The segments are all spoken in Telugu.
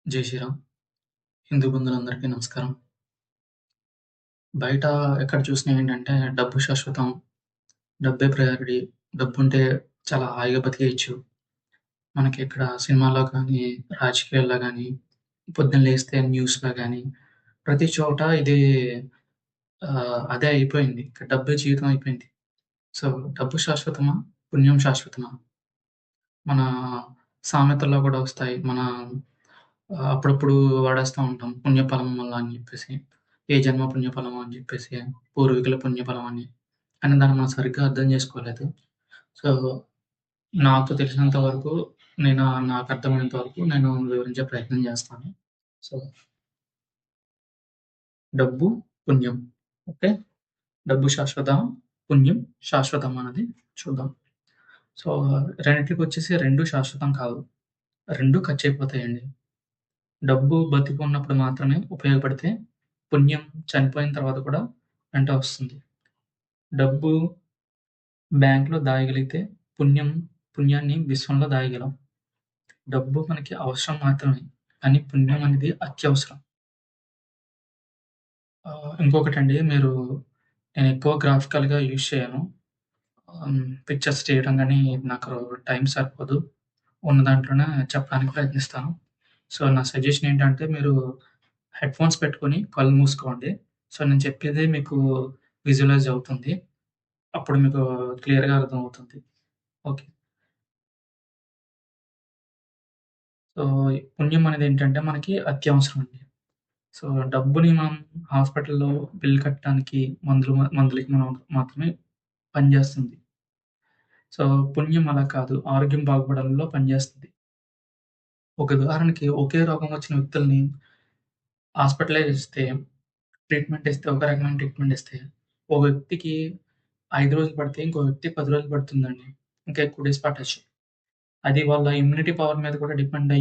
జై శ్రీరామ్. హిందూ బంధువులందరికీ నమస్కారం. బయట ఎక్కడ చూసినా ఏంటంటే డబ్బు శాశ్వతం, డబ్బే ప్రయారిటీ, డబ్బుంటే చాలా హాయిగా బతికేయచ్చు. మనకి ఇక్కడ సినిమాల్లో గానీ, రాజకీయాల్లో గానీ, పొద్దున్న లేస్తే న్యూస్‌లో గానీ, ప్రతి చోట ఇదే అదే అయిపోయింది. ఇక డబ్బే జీవితం అయిపోయింది. సో, డబ్బు శాశ్వతమా? పుణ్యం శాశ్వతమా? మన సామెతల్లో గూడా వస్తాయి. అప్పుడప్పుడు వాడేస్తా ఉంటాం. పుణ్యఫలం వల్ల అని జెప్పేసి. ఏ జన్మ పుణ్యఫలమో అని జెప్పేసి, పూర్వీకుల పుణ్యఫలం అని. కానీ దాన్ని మనం సరిగ్గా అర్థం జేసుకోలేదు. సో, నాకు తెలిసినంత వరకు నాకు అర్థమైనంత వరకు నేను వివరించే ప్రయత్నం జేస్తాను. సో, డబ్బు, పుణ్యం. ఓకే. డబ్బు శాశ్వతమా? పుణ్యం శాశ్వతమా అన్నది చూద్దాం. సో, రెండిటికొచ్చేసి 2 శాశ్వతం కాదు. 2 ఖర్చయిపోతాయండి. డబ్బు బతికున్నప్పుడు మాత్రమే ఉపయోగపడితే, పుణ్యం చనిపోయిన తర్వాత కూడా వెంట వస్తుంది. డబ్బు బ్యాంక్‌లో దాయగలిగితే, పుణ్యాన్ని విశ్వంలో దాయగలం. డబ్బు మనకి అవసరం మాత్రమే. కానీ పుణ్యం అనేది అత్యవసరం. ఇంకొకటండి నేనెక్కువ గ్రాఫికల్‌గా యూజ్ చేయను. పిక్చర్స్ చేయడం గానీ, నాకు టైం సరిపోదు. ఉన్న దాంట్లోనే చెప్పడానికి ప్రయత్నిస్తాను. సో, నా సజెషన్ ఏంటంటే, మీరు హెడ్‌ఫోన్స్ పెట్టుకొని కళ్ళు మూసుకోండి. సో, నేను చెప్పేది మీకు విజువలైజ్ అవుతుంది. అప్పుడు మీకు క్లియర్‌గా అర్థమవుతుంది. ఓకే. సో, పుణ్యం అనేదేంటంటే మనకి అత్యవసరం అండి. సో, డబ్బుని మనం హాస్పిటల్‌లో బిల్ కట్టడానికి, మందులకి మాత్రమే పనిచేస్తుంది. సో, పుణ్యం అలా కాదు. ఆరోగ్యం బాగుపడాలలో పనిచేస్తది. ఒక ఉదాహరణకి ఒకే రోగం వచ్చిన వ్యక్తుల్ని హాస్పిటలైజ్ చేస్తే, ఒక రకమైన ట్రీట్మెంట్ ఇస్తే, ఒక వ్యక్తికి 5 రోజులు పడితే, ఇంకో వ్యక్తికి 10 రోజులు పడుతుందండి. ఇంకా ఎక్కువ డేస్ పట్టొచ్చు. అది వాళ్ళ ఇమ్యూనిటీ పవర్ మీద కూడా డిపెండ్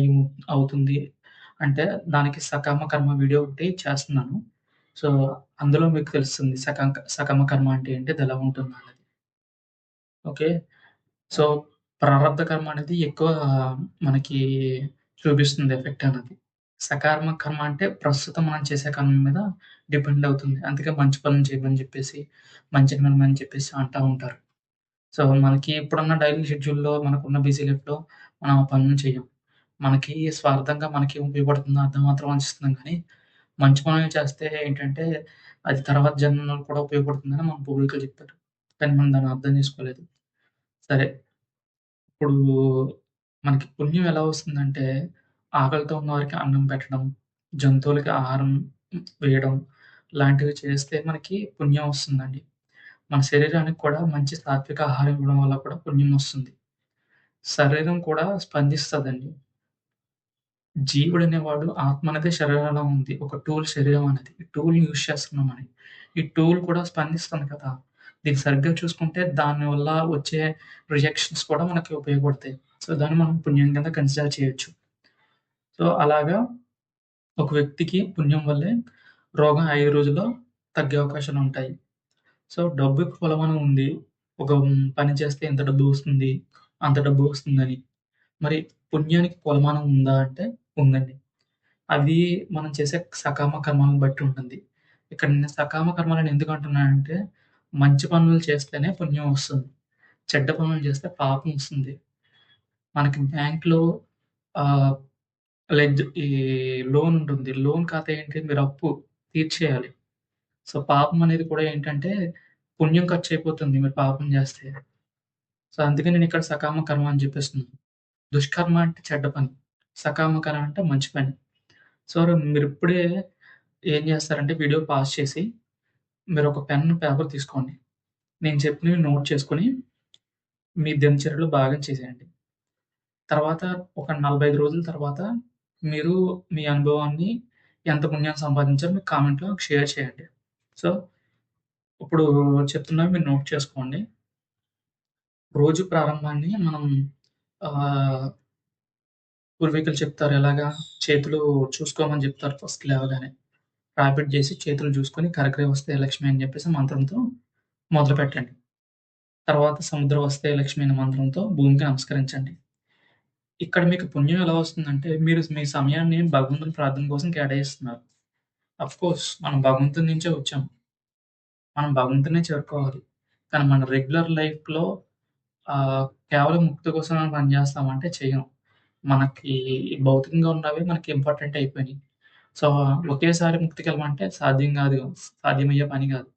అవుతుంది. అంటే దానికి సకామ కర్మ వీడియో ఒకటి చేస్తున్నాను. సో, అందులో మీకు తెలుస్తుంది. సకామ కర్మ అంటే ఏంటి? అదెలా ఉంటుందనేది. ఓకే. సో, ప్రారబ్ధ కర్మ అనేది ఎక్కువ మనకి చూపిస్తుంది ఎఫెక్ట్ అన్నది. సకామ కర్మ అంటే ప్రస్తుతం మనం చేసే కర్మ మీద డిపెండ్ అవుతుంది. అందుకే మంచి పనులు చేయమని చెప్పేసి, మంచిని వినమని చెప్పేసి అంటా ఉంటారు. సో, మనకి ఇప్పుడున్న డైలీ షెడ్యూల్‌లో మనకున్న బిజీ లైఫ్‌లో మనం ఆ పనులు చెయ్యం. మనకి స్వార్థంగా మనకేం ఉపయోగపడుతుందో అది మాత్రం ఆలోచిస్తున్నాం గానీ, మంచి పనులు చేస్తే ఏంటంటే, అది తర్వాత జన్మలో కూడా ఉపయోగపడుతుందని మన పూర్వీకులు చెప్పారు. కానీ మనం దాన్ని అర్థం చేసుకోలేదు. సరే, ఇప్పుడు మనకి పుణ్యం ఎలా వస్తుందంటే, ఆకలితో ఉన్నవారికి అన్నం పెట్టడం, జంతువులకి ఆహారం వేయడం లాంటివి చేస్తే మనకి పుణ్యం వస్తుందండి. మన శరీరానికి కూడా మంచి సాత్విక ఆహారం ఇవ్వడం వల్ల కూడా పుణ్యం వస్తుంది. శరీరం కూడా స్పందిస్తదండి. జీవుడనేవాడు ఆత్మ అనేది శరీరంలో ఉంది. ఒక టూల్ శరీరం అనేది. ఈ టూల్‌ని యూజ్ చేస్తున్నాం అని. ఈ టూల్ కూడా స్పందిస్తుంది కదా! దీన్ని సరిగ్గా చూసుకుంటే దానివల్ల వచ్చే రియాక్షన్స్ కూడా మనకి ఉపయోగపడతాయి. సో, దాన్ని మనం పుణ్యం కింద కన్సిడర్ చేయొచ్చు. సో, అలాగా ఒక వ్యక్తికి పుణ్యం వల్లే రోగం 5 రోజుల్లో తగ్గే అవకాశాలుంటాయి. సో, డబ్బుకి కొలమానం ఉంది. పని చేస్తే ఇంత డబ్బు వస్తుంది, అంత డబ్బు వస్తుందని. మరి పుణ్యానికి కొలమానం ఉందా అంటే ఉందండి. అది మనం చేసే సకామ కర్మలను బట్టి ఉంటుంది. ఇక్కడ నేను సకామ కర్మలని ఎందుకు అంటున్నానంటే, మంచి పనులు చేస్తేనే పుణ్యం వస్తుంది. చెడ్డ పనులు చేస్తే పాపం వస్తుంది. మనకి బ్యాంక్‌లో ఆహ్, ఈ లోన్ ఉంటుంది. లోన్ ఖాతా ఏంటి? మీరు అప్పు తీర్చేయాలి. సో, పాపం అనేది కూడా ఏంటంటే, పుణ్యం ఖర్చయిపోతుంది మీరు పాపం చేస్తే. సో, అందుకే నేనిక్కడ సకామ కర్మ అని చెప్పేస్తున్నాను. దుష్కర్మ అంటే చెడ్డ పని. సకామ కర్మ అంటే మంచి పని. సో, మీరిప్పుడే ఏం చేస్తారంటే వీడియో పాజ్ చేసి, మీరొక పెన్, పేపర్ తీసుకోండి. నేను చెప్పినవి నోట్ చేసుకొని, మీ దినచర్యలో భాగం చేసేయండి. తర్వాత ఒక 45 రోజుల తర్వాత మీరు మీ అనుభవాన్ని ఎంత పుణ్యం సంపాదించారో మీకు కామెంట్‌లో షేర్ చేయండి. సో, ఇప్పుడు చెప్తున్నవి మీరు నోట్ చేసుకోండి. రోజు ప్రారంభాన్ని మనం ఆహ్, పూర్వీకులు చెప్తారు ఎలాగా? చేతులు చూసుకోమని చెప్తారు ఫస్ట్ లేవగానే. రాపిడి చేసి చేతులు చూసుకొని కరగ్ర వస్తే లక్ష్మి అని చెప్పేసి మంత్రంతో మొదలుపెట్టండి. తర్వాత సముద్ర వస్తే లక్ష్మి అనే మంత్రంతో భూమికి నమస్కరించండి. ఇక్కడ మీకు పుణ్యం ఎలా వస్తుందంటే, మీరు మీ సమయాన్ని భగవంతుని ప్రార్థన కోసం కేటాయిస్తున్నారు. ఆఫ్‌కోర్స్ మనం భగవంతుని నుంచే వచ్చాం. మనం భగవంతుడినే చేరుకోవాలి. కానీ మన రెగ్యులర్ లైఫ్‌లో కేవలం ముక్తి కోసమే పని చేస్తామంటే చెయ్యం. మనకి భౌతికంగా ఉన్నవే మనకి ఇంపార్టెంట్ అయిపోయినియి. సో, ఒకేసారి ముక్తికెళ్ళమంటే సాధ్యం గాదు. సాధ్యమయ్యే పని గాదు.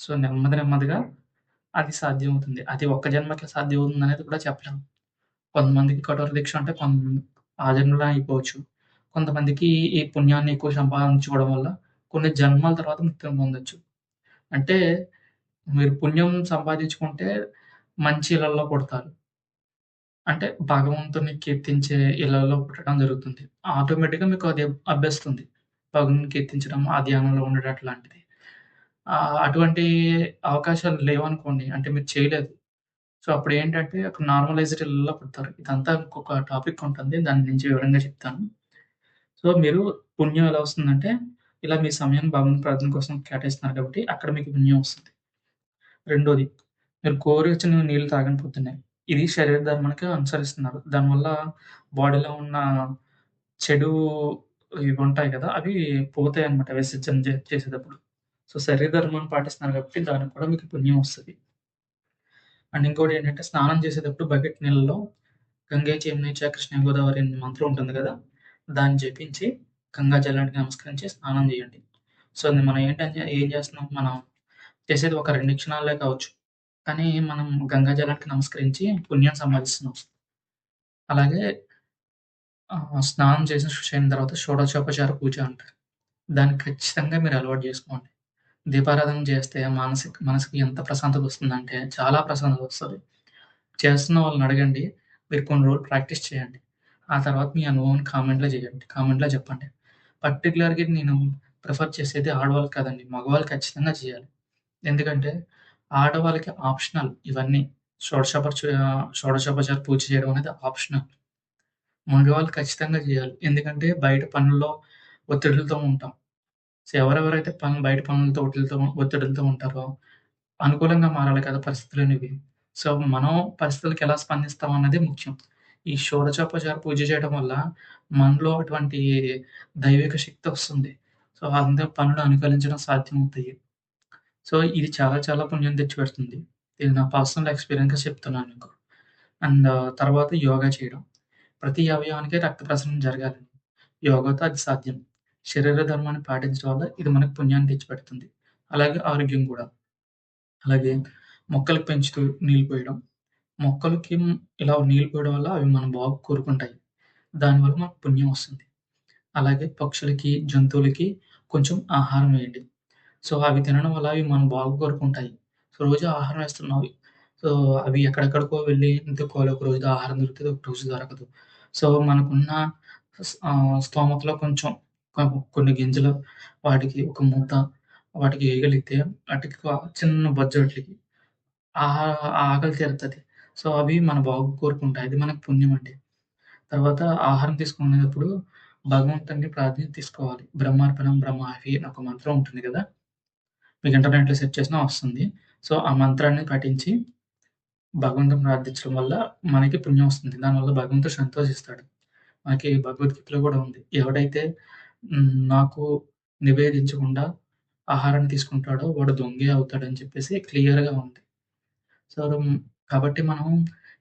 సో, నెమ్మది నెమ్మదిగా అది సాధ్యమవుతుంది. అది ఒక్క జన్మకే సాధ్యమవుతుందనేది కూడా చెప్పలేం. కొంతమందికి కఠోర దీక్ష అంటే ఆ జన్మలో అయిపోవచ్చు. కొంతమందికి ఈ పుణ్యాన్ని ఎక్కువ సంపాదించుకోవడం వల్ల కొన్ని జన్మల తర్వాత ముక్తిని పొందొచ్చు. అంటే మీరు పుణ్యం సంపాదించుకుంటే మంచి ఇళ్లల్లో పుడతారు. అంటే భగవంతుడిని కీర్తించే ఇళ్లల్లో పుట్టడం జరుగుతుంది. ఆటోమేటిక్‌గా మీకు అది అబ్బేస్తుంది. భగవంతుడిని కీర్తించడం, ఆ ధ్యానంలో ఉండడం అట్లాంటిది. అటువంటి అవకాశాలు లేవనుకోండి, అంటే మీరు చేయలేదు. సో, అప్పుడేంటంటే ఒక నార్మలైజ్డ్ ఇళ్లల్లో పుడతారు. ఇదంతా ఇంకొక టాపిక్ ఉంటుంది. దాని నుంచి వివరంగా చెప్తాను. సో, మీరు పుణ్యం ఎలా వస్తుందంటే, ఇలా మీ సమయాన్ని భగవంతుని ప్రార్థన కోసం కేటాయిస్తున్నారు కాబట్టి అక్కడ మీకు పుణ్యం వస్తుంది. రెండోది, మీరు గోరువెచ్చని నీళ్లు తాగండి పొద్దున్నే. ఇది శరీర ధర్మానికి అనుసరిస్తున్నారు. దానివల్ల బాడీలో ఉన్న చెడు ఇవుంటాయి కదా! అవి పోతాయన్నమాట విసర్జన చేసేటప్పుడు. సో, శరీర ధర్మాన్ని పాటిస్తున్నారు కాబట్టి దానికి కూడా మీకు పుణ్యం వస్తది. అండ్ ఇంకోటేంటంటే స్నానం చేసేటప్పుడు బకెట్ నీళ్ళలో గంగే చ కృష్ణే గోదావరి అనే మంత్రం ఉంటుంది కదా! దాన్ని జపించి గంగా జలానికి నమస్కరించి స్నానం చేయండి. సో, మనం ఏంటంటే ఏం చేస్తున్నాం, మనం చేసేది ఒక 2 క్షణాలే కావచ్చు. కానీ మనం గంగా జలానికి నమస్కరించి పుణ్యం సంపాదిస్తున్నాం. అలాగే స్నానం చేసి శుచి అయిన తర్వాత షోడశోపచార పూజ అంటారు. దాన్ని ఖచ్చితంగా మీరు అలవాటు చేసుకోండి. దీపారాధన చేస్తే మనసుకి ఎంత ప్రశాంతత వస్తుందంటే చాలా ప్రశాంతత వస్తది. చేస్తున్న వాళ్ళని అడగండి. మీరు కొన్ని రోజులు ప్రాక్టీస్ చేయండి. ఆ తర్వాత మీ అనుభవాన్ని కామెంట్‌లో చేయండి. కామెంట్‌లో చెప్పండి. పర్టిక్యులర్‌గా నేను ప్రిఫర్ చేసేది ఆడవాళ్ళు కాదండి. మగవాళ్ళు ఖచ్చితంగా చేయాలి. ఎందుకంటే ఆడవాళ్ళకి ఆప్షనల్ ఇవన్నీ. షోడశోపచార పూజ చేయడం అనేది ఆప్షనల్. మగవాళ్ళు ఖచ్చితంగా చేయాలి. ఎందుకంటే బయట పనుల్లో ఒత్తిడులతో ఉంటాం. సో, ఎవరెవరైతే బయట పనులతో, ఒత్తిడులతో ఉంటారో అనుకూలంగా మారాలి కదా పరిస్థితులనేవి. సో, మనం పరిస్థితులకి ఎలా స్పందిస్తాం అన్నదే ముఖ్యం. ఈ షోడశోపచార పూజ చేయడం వల్ల మనలో అటువంటి దైవిక శక్తి వస్తుంది. సో, అందరి పనులు అనుకూలించడం సాధ్యమవుతాయి. సో, ఇది చాలా చాలా పుణ్యం తెచ్చిపెడుతుంది. ఇది నా పర్సనల్ ఎక్స్‌పీరియన్స్‌గా చెప్తున్నాను మీకు. అండ్ తర్వాత యోగా చేయడం. ప్రతి అవయవానికి రక్త ప్రసరణ జరగాలి. యోగాతో అది సాధ్యం. శరీర ధర్మాన్ని పాటించడం వల్ల ఇది మనకు పుణ్యాన్ని తెచ్చిపెడుతుంది. అలాగే ఆరోగ్యం కూడా. అలాగే మొక్కలకు పెంచుతూ నీళ్ళు పోయడం. మొక్కలకి ఇలా నీళ్ళు పోయడం వల్ల అవి మన బాగు కోరుకుంటాయి. దానివల్ల మనకు పుణ్యం వస్తుంది. అలాగే పక్షులకి, జంతువులకి కొంచెం ఆహారం వేయండి. సో, అవి తినడం వల్ల అవి మన బాగు కోరుకుంటాయి. సో, రోజు ఆహారం వేస్తున్నావి. సో, అవి ఎక్కడెక్కడికో వెళ్లి వెతుక్కోవాలి. ఒక రోజు ఆహారం దొరుకుతది, ఒక రోజు దొరకదు. సో, మనకున్న స్తోమతలో కొంచెం కొన్ని గింజలు వాటికి ఒక ముద్ద వాటికి వేయగలిగితే వాటికి చిన్న బొజ్జోట్లకి ఆహా ఆ ఆకలి తీరుతది. సో, అవి మన బాగు కోరుకుంటాయి. అది మనకు పుణ్యమండి. తర్వాత ఆహారం తీసుకునేటప్పుడు భగవంతుడిని ప్రార్థించి తీసుకోవాలి. బ్రహ్మార్పణం బ్రహ్మాహి అని ఒక మంత్రం ఉంటుంది గదా! మీకు ఇంటర్నెట్‌లో సెర్చ్ చేసినా వస్తుంది. సో, ఆ మంత్రాన్ని పఠించి భగవంతుడిని ప్రార్థించడం వల్ల మనకి పుణ్యం వస్తుంది. దానివల్ల భగవంతుడు సంతోషిస్తాడు. మనకి భగవద్గీతలో గూడా ఉంది. ఎవడైతే నాకు నివేదించకుండా ఆహారాన్ని తీసుకుంటాడో వాడు దొంగే అవుతాడని చెప్పేసి క్లియర్‌గా ఉంది. సో, కాబట్టి మనం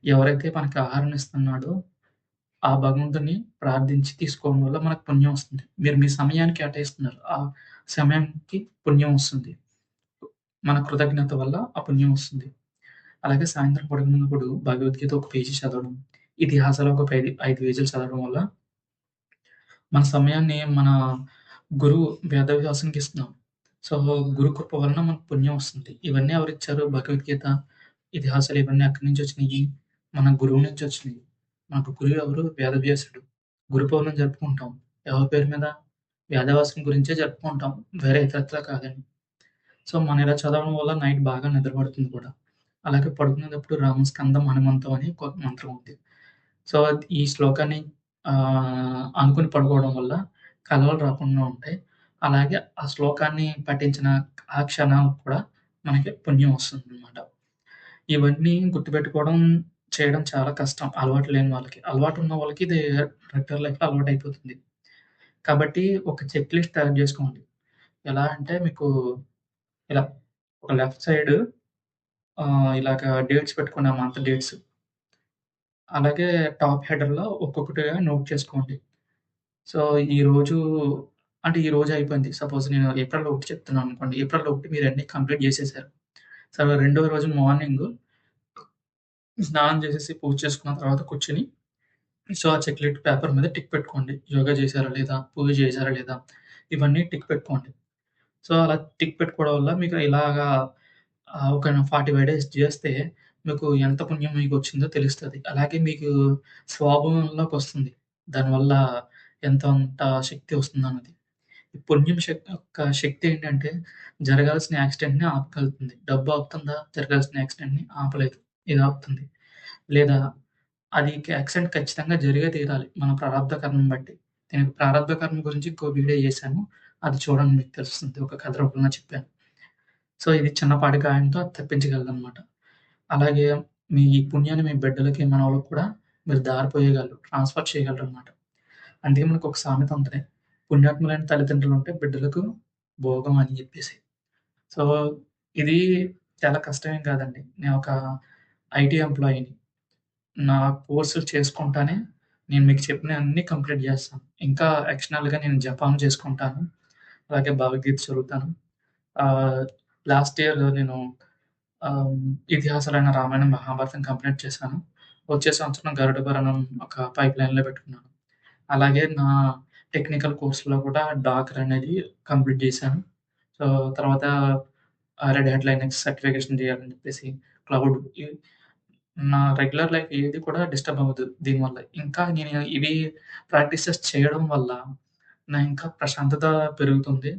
ఎవరైతే మనకి ఆహారం ఇస్తున్నాడో ఆ భగవంతుడిని ప్రార్థించి తీసుకోవడం వల్ల మనకు పుణ్యం వస్తుంది. మీరు మీ సమయాన్ని కేటాయిస్తున్నారు. ఆ సమయానికి పుణ్యం వస్తుంది. మన కృతజ్ఞత వల్ల ఆ పుణ్యం వస్తుంది. అలాగే సాయంత్రం పడుకునేటప్పుడు భగవద్గీత ఒక పేజీ చదవడం, ఇతిహాసాలు ఒక 5 పేజీలు చదవడం వల్ల మన సమయాన్ని మన గురువు వేదవ్యాసునికి ఇస్తున్నాం. సో, గురు కృప వలన మనకు పుణ్యం వస్తుంది. ఇవన్నీ ఎవరిచ్చారు? భగవద్గీత, ఇతిహాసాలు ఇవన్నీ ఎక్కడి నుంచి వచ్చినియి? మన గురువు నుంచి వచ్చినియి. మనకు గురువు ఎవరు? వేదవ్యాసుడు. గురు పౌర్ణమి జరుపుకుంటాం. ఎవరి పేరు మీద? వేదవ్యాసుని గురించే జరుపుకుంటాం. వేరే ఇతరత్రా కాదండి. సో, మనం ఇలా చదవడం వల్ల నైట్ బాగా నిద్ర పడుతుంది కూడా. అలాగే పడుకునేటప్పుడు రామస్కందం హనుమంతం అని ఒక మంత్రం ఉంది. సో, ఈ శ్లోకాన్ని అనుకుని పడుకోవడం వల్ల కలలు రాకుండా ఉంటాయి. అలాగే ఆ శ్లోకాన్ని పఠించిన ఆ క్షణాలకు కూడా మనకి పుణ్యం వస్తుందనమాట. ఇవన్నీ గుర్తుపెట్టుకోవడం చేయడం చాలా కష్టం అలవాటు లేని వాళ్ళకి. అలవాటు ఉన్న వాళ్ళకి ఇది రెగ్యులర్ లైఫ్‌లో అలవాటయిపోతుంది. కాబట్టి ఒక చెక్ లిస్ట్ తయారు జేసుకోండి. ఎలా అంటే మీకు ఇలా ఒక లెఫ్ట్ సైడు ఇలాగా డేట్స్ పెట్టుకోండి. ఆ మంత్ డేట్స్. అలాగే టాప్ హెడర్‌లో ఒక్కొక్కటిగా నోట్ చేసుకోండి. సో, ఈరోజు అంటే ఈరోజు అయిపోయింది. సపోజ్ నేను ఏప్రిల్ 1 చెప్తున్నాననుకోండి. ఏప్రిల్ 1 మీరన్నీ కంప్లీట్ జేసేసారు. సో, రెండో రోజు మార్నింగు స్నానం చేసేసి పూజ చేసుకున్న తర్వాత కూర్చొని సో, ఆ చెక్‌లిస్ట్ పేపర్ మీద టిక్ పెట్టుకోండి. యోగా చేశారా లేదా? పూజ చేశారా లేదా? ఇవన్నీ టిక్ పెట్టుకోండి. సో, అలా టిక్ పెట్టుకోవడం వల్ల మీకు ఇలాగా ఒక 45 డేస్ చేస్తే మీకు ఎంత పుణ్యం మీకొచ్చిందో తెలుస్తది. అలాగే మీకు స్వభావంలోకొస్తుంది. దానివల్ల ఎంతంత శక్తి వస్తుందన్నది. ఈ పుణ్యం యొక్క శక్తి ఏంటంటే జరగాల్సిన యాక్సిడెంట్‌ని ఆపగలుగుతుంది. డబ్బు ఆపుతుందా? జరగాల్సిన యాక్సిడెంట్‌ని ఆపలేదు. ఇది ఆపుతుంది. లేదా అది యాక్సిడెంట్ ఖచ్చితంగా జరిగే తీరాలి. మన ప్రారంధ కర్మను బట్టి. నేను ప్రారంధ కర్మ గురించి ఇంకో వీడియో చేశాను. అది చూడండి మీకు తెలుస్తుంది. ఒక కథ రూపంలో చెప్పాను. సో, ఇది చిన్నపాటి గాయంతో అది తప్పించగలదనమాట. అలాగే మీ ఈ పుణ్యాన్ని మీ బిడ్డలకి, మనవళ్ళకి కూడా మీరు దారిపోయగలరు. ట్రాన్స్‌ఫర్ చేయగలరనమాట. అందుకే మనకొక సామెత ఉంటది. పుణ్యాత్ములైన తల్లిదండ్రులుంటే బిడ్డలకు భోగం అని జెప్పేసి. సో, ఇది చాలా కష్టమేం కాదండి. నేనొక ఐటీ ఎంప్లాయీని. నా కోర్సులు చేసుకుంటానే నేను మీకు చెప్పినయన్నీ కంప్లీట్ జేస్తాను. ఇంకా ఎక్స్టర్నల్‌గా నేను జపాన్ చేసుకుంటాను. అలాగే భగవద్గీత చదువుతాను. ఆహ్, లాస్ట్ ఇయర్ నేను ఆహ్, ఇతిహాసాలైన రామాయణం, మహాభారతం కంప్లీట్ చేశాను. వచ్చే సంవత్సరం గరుడ పురాణం ఒక పైప్‌లైన్‌లో పెట్టుకున్నాను. అలాగే నా టెక్నికల్ కోర్స్‌లో కూడా డాకర్ అనేది కంప్లీట్ జేశాను. సో, తర్వాత రెడ్ హాట్ లైనక్స్ సర్టిఫికేషన్ చేయాలని చెప్పేసి క్లౌడ్ నా రెగ్యులర్ లైఫ్ ఏది కూడా డిస్టర్బ్ అవ్వదు దీనివల్ల. ఇంకా నేను ఇవి ప్రాక్టీసెస్ చేయడం వల్ల నా ఇంకా ప్రశాంతత పెరుగుతుంది.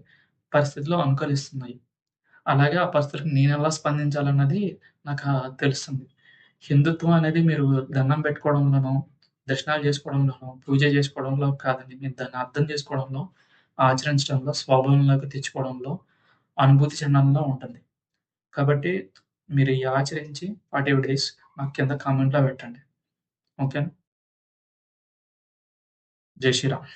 పరిస్థితులు అనుకూలిస్తున్నాయి. అలాగే ఆ పరిస్థితులకు నేనెలా స్పందించాలన్నది నాకు తెలుస్తుంది. హిందుత్వం అనేది మీరు దండం పెట్టుకోవడంలోనో, దర్శనాలు చేసుకోవడంలోనో, పూజ చేసుకోవడంలో కాదండి. మీరు దాన్ని అర్థం చేసుకోవడంలో, ఆచరించడంలో, స్వభావంలోకి తెచ్చుకోవడంలో, అనుభూతి చెందడంలో ఉంటుంది. కాబట్టి మీరు ఇయి ఆచరించి 45 డేస్ నాకు కింద కామెంట్‌లో పెట్టండి. ఓకేనా? జై శ్రీరామ్.